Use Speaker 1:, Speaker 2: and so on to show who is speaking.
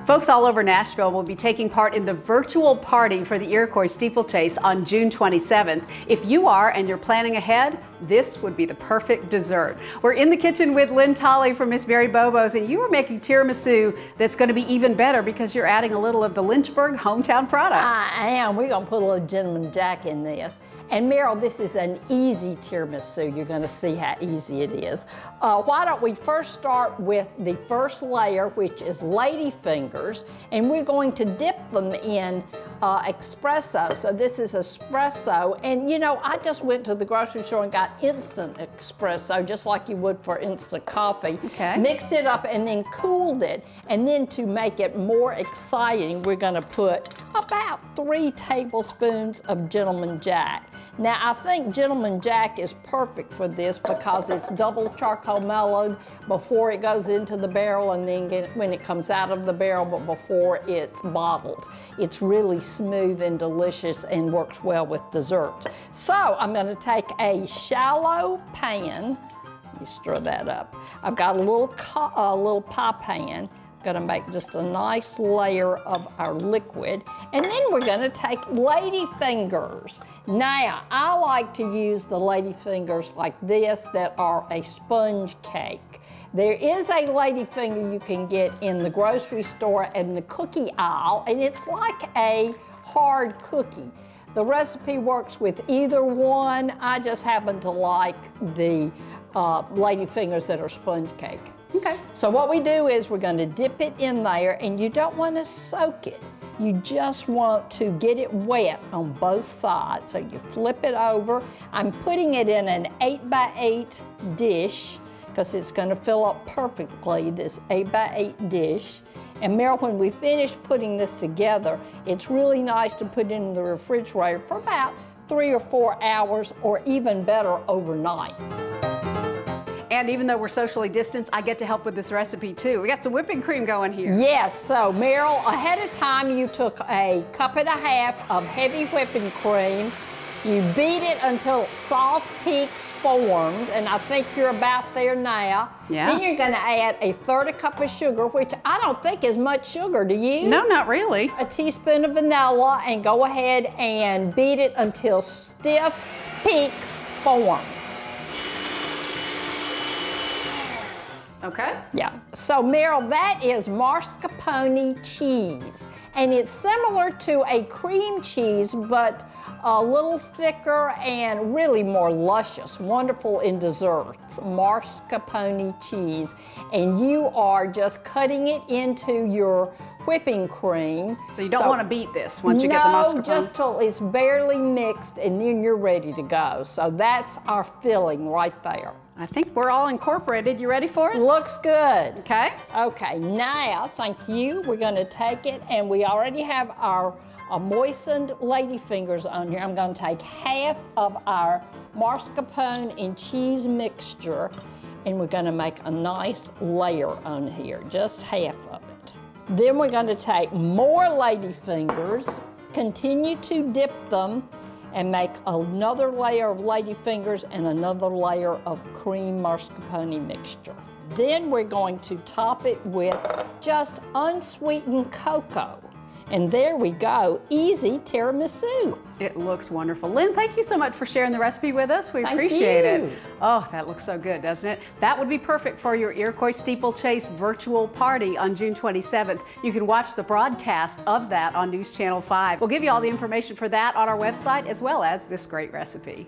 Speaker 1: Folks all over Nashville will be taking part in the virtual party for the Iroquois Steeplechase on June 27th. If you are and you're planning ahead, this would be the perfect dessert. We're in the kitchen with Lynn Tolley from Miss Mary Bobo's, and you are making tiramisu that's going to be even better because you're adding a little of the Lynchburg hometown product.
Speaker 2: I am. We're going to put a little Gentleman Jack in this. And Meryl, this is an easy tiramisu. You're going to see how easy it is. Why don't we first start with the first layer, which is lady fingers, and we're going to dip them in espresso. So this is espresso, and you know, I just went to the grocery store and got instant espresso, just like you would for instant coffee.
Speaker 1: Okay.
Speaker 2: Mixed it up and then cooled it, and then to make it more exciting, we're going to put about 3 tablespoons of Gentleman Jack. Now, I think Gentleman Jack is perfect for this because it's double charcoal mellowed before it goes into the barrel and then when it comes out of the barrel, but before it's bottled. It's really smooth and delicious and works well with desserts. So I'm going to take a shallow pan. Let me stir that up. I've got a little pie pan. Gonna make just a nice layer of our liquid, and then we're gonna take lady fingers. Now, I like to use the lady fingers like this that are a sponge cake. There is a lady finger you can get in the grocery store in the cookie aisle, and it's like a hard cookie. The recipe works with either one. I just happen to like the lady fingers that are sponge cake.
Speaker 1: Okay.
Speaker 2: So what we do is we're going to dip it in there, and you don't want to soak it. You just want to get it wet on both sides. So you flip it over. I'm putting it in an 8x8 dish because it's going to fill up perfectly, this 8x8 dish. And Meryl, when we finish putting this together, it's really nice to put it in the refrigerator for about 3 or 4 hours, or even better, overnight.
Speaker 1: And even though we're socially distanced, I get to help with this recipe too. We got some whipping cream going here.
Speaker 2: Yes, so Meryl, ahead of time you took a 1.5 cups of heavy whipping cream. You beat it until soft peaks formed, and I think you're about there now.
Speaker 1: Yeah.
Speaker 2: Then you're gonna add a 1/3 cup of sugar, which I don't think is much sugar, do you?
Speaker 1: No, not really.
Speaker 2: A teaspoon of vanilla, and go ahead and beat it until stiff peaks form.
Speaker 1: Okay.
Speaker 2: Yeah, so Meryl, that is mascarpone cheese, and it's similar to a cream cheese, but a little thicker and really more luscious, wonderful in desserts, mascarpone cheese, and you are just cutting it into your whipping cream.
Speaker 1: So you don't want to beat this once you get the mascarpone?
Speaker 2: No, just till it's barely mixed, and then you're ready to go. So that's our filling right there.
Speaker 1: I think we're all incorporated. You ready for it?
Speaker 2: Looks good.
Speaker 1: Okay.
Speaker 2: Okay, now, thank you, we're gonna take it, and we already have our moistened lady fingers on here. I'm gonna take half of our mascarpone and cheese mixture, and we're gonna make a nice layer on here, just half of it. Then we're gonna take more lady fingers, continue to dip them, and make another layer of lady fingers and another layer of cream mascarpone mixture. Then we're going to top it with just unsweetened cocoa. And there we go, easy tiramisu.
Speaker 1: It looks wonderful. Lynn, thank you so much for sharing the recipe with us. We appreciate it. Oh, that looks so good, doesn't it? That would be perfect for your Iroquois Steeplechase virtual party on June 27th. You can watch the broadcast of that on News Channel 5. We'll give you all the information for that on our website, as well as this great recipe.